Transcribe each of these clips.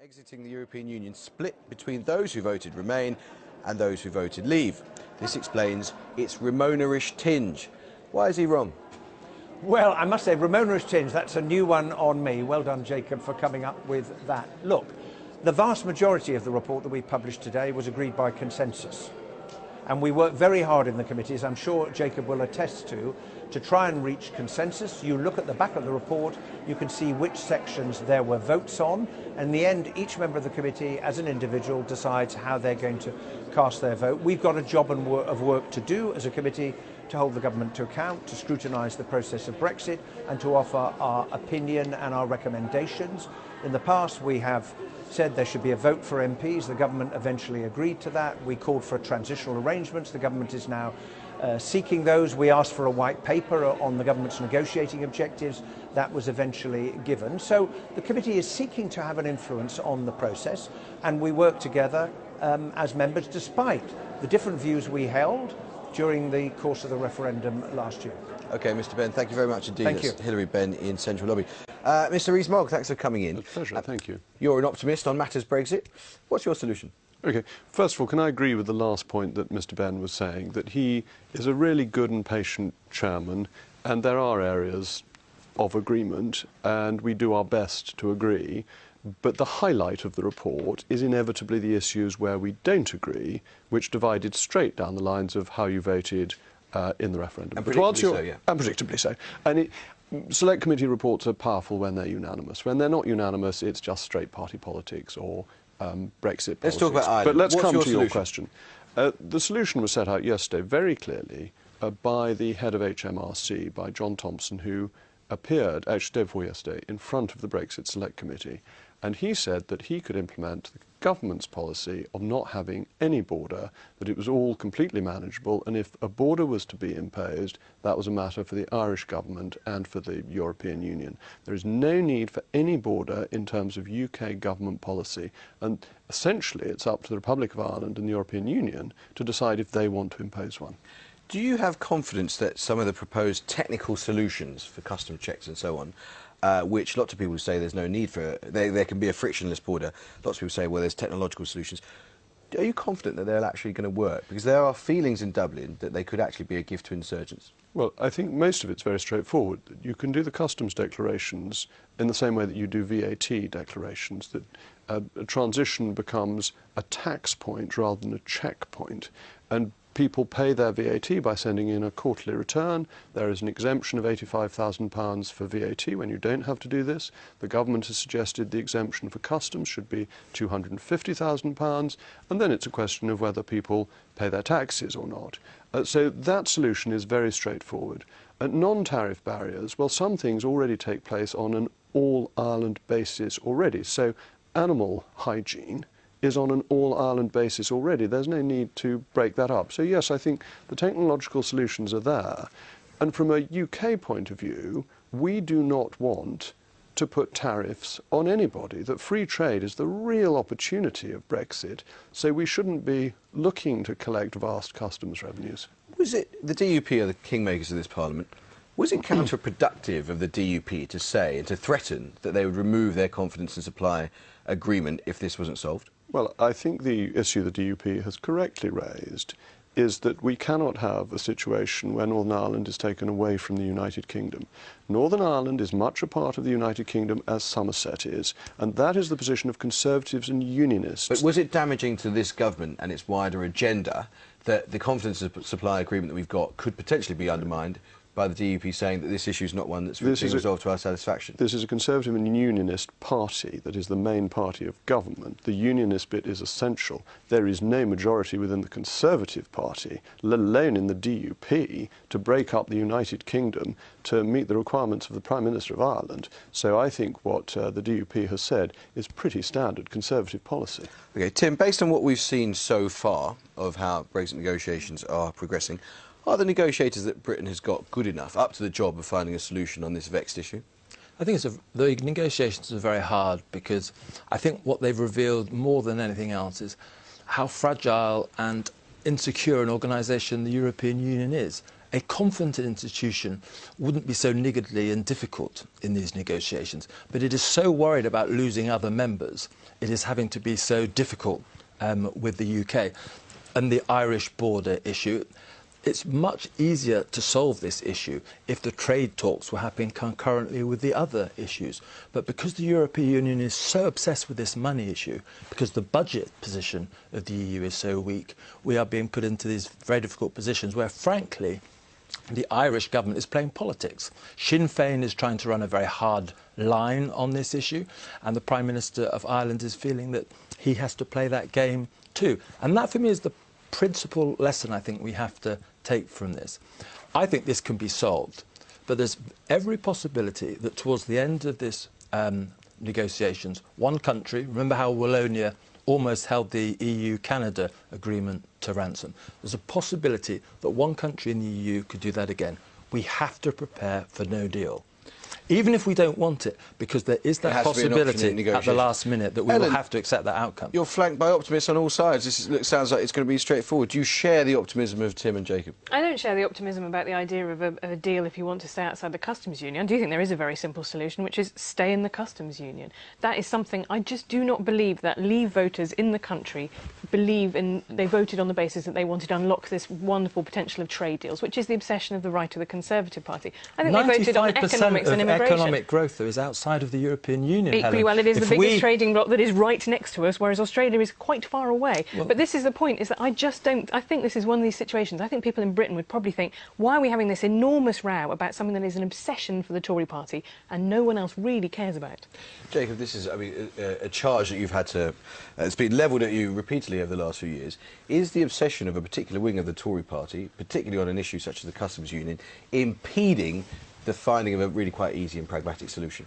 Exiting the European Union split between those who voted Remain and those who voted Leave. This explains its Remoanerish tinge. Why is he wrong? Well, I must say, Remoanerish tinge, that's a new one on me. Well done, Jacob, for coming up with that. Look, the vast majority of the report that we published today was agreed by consensus. And we worked very hard in the committees, I'm sure Jacob will attest to try and reach consensus. You look at the back of the report, you can see which sections there were votes on. In the end, each member of the committee, as an individual, decides how they're going to cast their vote. We've got a job of work to do as a committee to hold the government to account, to scrutinise the process of Brexit and to offer our opinion and our recommendations. In the past, we have said there should be a vote for MPs. The government eventually agreed to that. We called for transitional arrangements. The government is now seeking those. We asked for a white paper on the government's negotiating objectives. That was eventually given. So the committee is seeking to have an influence on the process, and we work together as members despite the different views we held during the course of the referendum last year. OK, Mr Benn, thank you very much indeed. Thank you. That's Hilary Benn in Central Lobby. Mr Rees-Mogg, thanks for coming in. It's a pleasure, thank you. You're an optimist on matters Brexit. What's your solution? OK, first of all, can I agree with the last point that Mr Benn was saying, that he is a really good and patient chairman, and there are areas of agreement, and we do our best to agree. But the highlight of the report is inevitably the issues where we don't agree, which divided straight down the lines of how you voted in the referendum. And predictably so, yeah. And predictably so. And select committee reports are powerful when they're unanimous. When they're not unanimous, it's just straight party politics or Brexit politics. Let's talk about Ireland. But let's come to your your question. The solution was set out yesterday very clearly by the head of HMRC, by John Thompson, who appeared, actually day before yesterday, in front of the Brexit Select Committee. And he said that he could implement the government's policy of not having any border, that it was all completely manageable, and if a border was to be imposed, that was a matter for the Irish government and for the European Union. There is no need for any border in terms of UK government policy, and essentially it's up to the Republic of Ireland and the European Union to decide if they want to impose one. Do you have confidence that some of the proposed technical solutions for custom checks and so on, which lots of people say there's no need for, there can be a frictionless border, lots of people say, well, there's technological solutions. Are you confident that they're actually going to work? Because there are feelings in Dublin that they could actually be a gift to insurgents. Well, I think most of it's very straightforward. You can do the customs declarations in the same way that you do VAT declarations, that a transition becomes a tax point rather than a checkpoint. And people pay their VAT by sending in a quarterly return. There is an exemption of £85,000 for VAT when you don't have to do this. The government has suggested the exemption for customs should be £250,000, and then it's a question of whether people pay their taxes or not. So that solution is very straightforward. Non-tariff barriers, well, some things already take place on an all-Ireland basis already. So animal hygiene is on an all-Ireland basis already. There's no need to break that up. So yes, I think the technological solutions are there. And from a UK point of view, we do not want to put tariffs on anybody. That free trade is the real opportunity of Brexit, so we shouldn't be looking to collect vast customs revenues. Was it, the DUP are the kingmakers of this parliament, was it counterproductive of the DUP to say and to threaten that they would remove their confidence and supply agreement if this wasn't solved? Well, I think the issue the DUP has correctly raised is that we cannot have a situation where Northern Ireland is taken away from the United Kingdom. Northern Ireland is much a part of the United Kingdom as Somerset is, and that is the position of Conservatives and Unionists. But was it damaging to this government and its wider agenda that the confidence supply agreement that we've got could potentially be undermined by the DUP saying that this issue is not one that's being resolved to our satisfaction? This is a Conservative and Unionist party that is the main party of government. The Unionist bit is essential. There is no majority within the Conservative Party, let alone in the DUP, to break up the United Kingdom to meet the requirements of the Prime Minister of Ireland. So I think what the DUP has said is pretty standard Conservative policy. OK, Tim, based on what we've seen so far of how Brexit negotiations are progressing, are the negotiators that Britain has got good enough, up to the job of finding a solution on this vexed issue? I think the negotiations are very hard because I think what they've revealed more than anything else is how fragile and insecure an organisation the European Union is. a confident institution wouldn't be so niggardly and difficult in these negotiations, but it is so worried about losing other members, it is having to be so difficult with the UK. And the Irish border issue, it's much easier to solve this issue if the trade talks were happening concurrently with the other issues. But because the European Union is so obsessed with this money issue, because the budget position of the EU is so weak, we are being put into these very difficult positions where, frankly, the Irish government is playing politics. Sinn Féin is trying to run a very hard line on this issue, and the Prime Minister of Ireland is feeling that he has to play that game too. And that, for me, is the principal lesson I think we have to take from this. I think this can be solved, but there's every possibility that towards the end of this negotiations, one country, remember how Wallonia almost held the EU-Canada agreement to ransom. There's a possibility that one country in the EU could do that again. We have to prepare for no deal. Even if we don't want it, because there is that possibility at the last minute that we will have to accept that outcome. You're flanked by optimists on all sides. This sounds like it's going to be straightforward. Do you share the optimism of Tim and Jacob? I don't share the optimism about the idea of a deal if you want to stay outside the customs union. I do think there is a very simple solution, which is stay in the customs union. That is something I just do not believe that Leave voters in the country believe in. They voted on the basis that they wanted to unlock this wonderful potential of trade deals, which is the obsession of the right of the Conservative Party. I think they voted on economics and immigration. Economic growth, though, is outside of the European Union. Equally well, it is the biggest trading bloc that is right next to us, whereas Australia is quite far away. Well, but this is the point, is that I just don't... I think this is one of these situations. I think people in Britain would probably think, why are we having this enormous row about something that is an obsession for the Tory party and no one else really cares about? Jacob, this is, I mean, a charge that you've had to... it's been levelled at you repeatedly over the last few years. Is the obsession of a particular wing of the Tory party, particularly on an issue such as the customs union, impeding the finding of a really quite easy and pragmatic solution?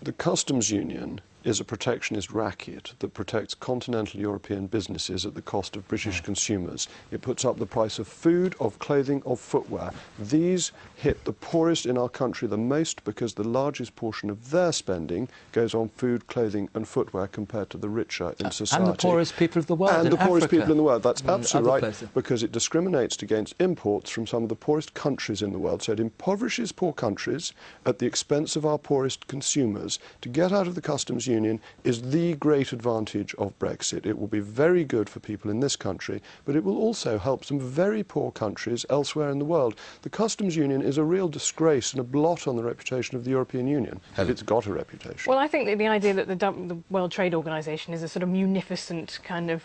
The customs union is a protectionist racket that protects continental European businesses at the cost of British consumers. It puts up the price of food, of clothing, of footwear. These hit the poorest in our country the most because the largest portion of their spending goes on food, clothing and footwear compared to the richer in society. And the poorest people of the world. And in the poorest Africa. people in the world. That's absolutely right, places. because it discriminates against imports from some of the poorest countries in the world. So it impoverishes poor countries at the expense of our poorest consumers. To get out of the customs union is the great advantage of Brexit. It will be very good for people in this country, but it will also help some very poor countries elsewhere in the world. The customs union is a real disgrace and a blot on the reputation of the European Union, if it's got a reputation. Well, I think that the idea that the World Trade Organization is a sort of munificent kind of,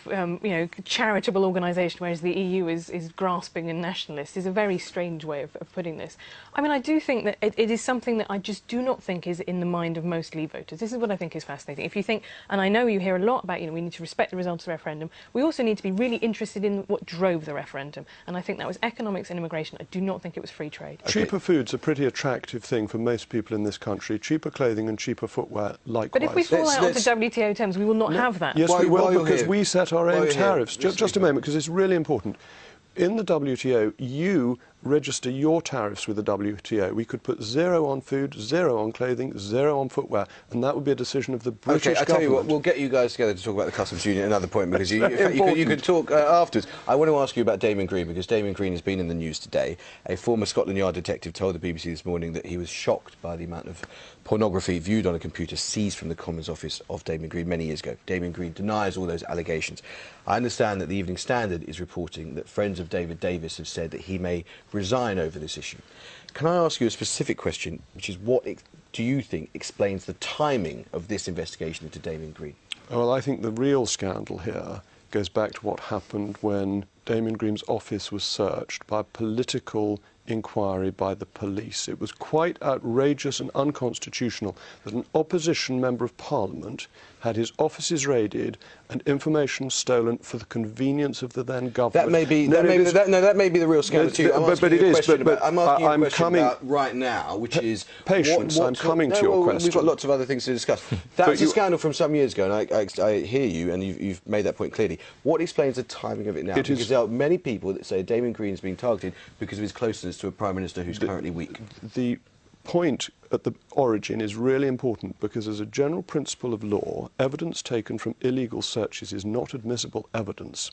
charitable organisation, whereas the EU is grasping and nationalist, is a very strange way of putting this. I mean, I do think that it is something that I just do not think is in the mind of most Leave voters. This is what I think is fascinating. If you think, and I know you hear a lot about, we need to respect the results of the referendum, we also need to be really interested in what drove the referendum. And I think that was economics and immigration. I do not think it was free trade. Okay. Cheaper food's a pretty attractive thing for most people in this country. Cheaper clothing and cheaper footwear, likewise. But if we fall out onto WTO terms, we will not have that. Yes, we will, because we set our own tariffs. Just a moment, because it's really important. In the WTO, you register your tariffs with the WTO. We could put 0 on food, 0 on clothing, 0 on footwear, and that would be a decision of the British government. Okay, I tell you what, we'll get you guys together to talk about the customs union at another point, because you could talk afterwards. I want to ask you about Damon Green, because Damon Green has been in the news today. A former Scotland Yard detective told the BBC this morning that he was shocked by the amount of pornography viewed on a computer seized from the Commons office of Damon Green many years ago. Damon Green denies all those allegations. I understand that the Evening Standard is reporting that friends of David Davis have said that he may resign over this issue. Can I ask you a specific question, which is what do you think explains the timing of this investigation into Damon Green? Well, I think the real scandal here goes back to what happened when Damon Green's office was searched by political inquiry by the police. It was quite outrageous and unconstitutional that an opposition member of Parliament had his offices raided and information stolen for the convenience of the then government. That may be the real scandal too. I'm asking you a question about right now, which is patience. I'm coming to your question. We've got lots of other things to discuss. That's a scandal from some years ago, and I hear you, and you've made that point clearly. What explains the timing of it now? Because there are many people that say Damon Green is being targeted because of his closeness to a Prime Minister who's currently weak. The point at the origin is really important, because as a general principle of law, evidence taken from illegal searches is not admissible evidence.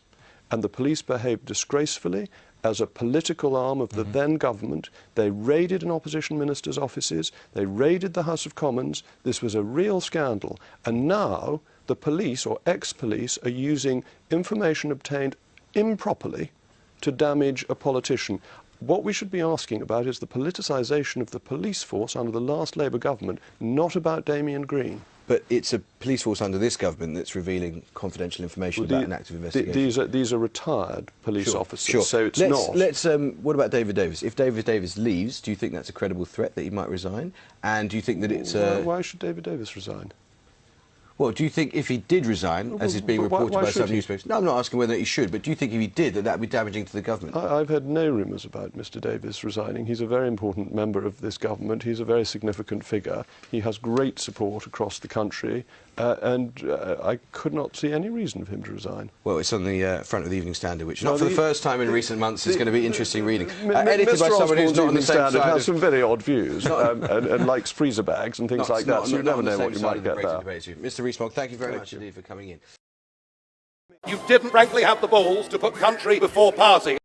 And the police behaved disgracefully as a political arm of the then government. They raided an opposition minister's offices. They raided the House of Commons. This was a real scandal. And now the police, or ex-police, are using information obtained improperly to damage a politician. What we should be asking about is the politicisation of the police force under the last Labour government, not about Damien Green. But it's a police force under this government that's revealing confidential information about an active investigation. These are retired police officers, so it's not. What about David Davis? If David Davis leaves, do you think that's a credible threat that he might resign? And do you think that it's Why should David Davis resign? Well, do you think if he did resign, as is being reported by some newspapers... No, I'm not asking whether he should, but do you think if he did, that would be damaging to the government? I've heard no rumours about Mr Davis resigning. He's a very important member of this government. He's a very significant figure. He has great support across the country, and I could not see any reason for him to resign. Well, it's on the front of the Evening Standard, which not for the first time in recent months is going to be interesting reading. Edited by someone who's not on the same side. Has some very odd views and likes freezer bags and things like that, so you never know what you might get there. Mr Rees-Mogg, thank you very much indeed for coming in. You didn't frankly have the balls to put country before party.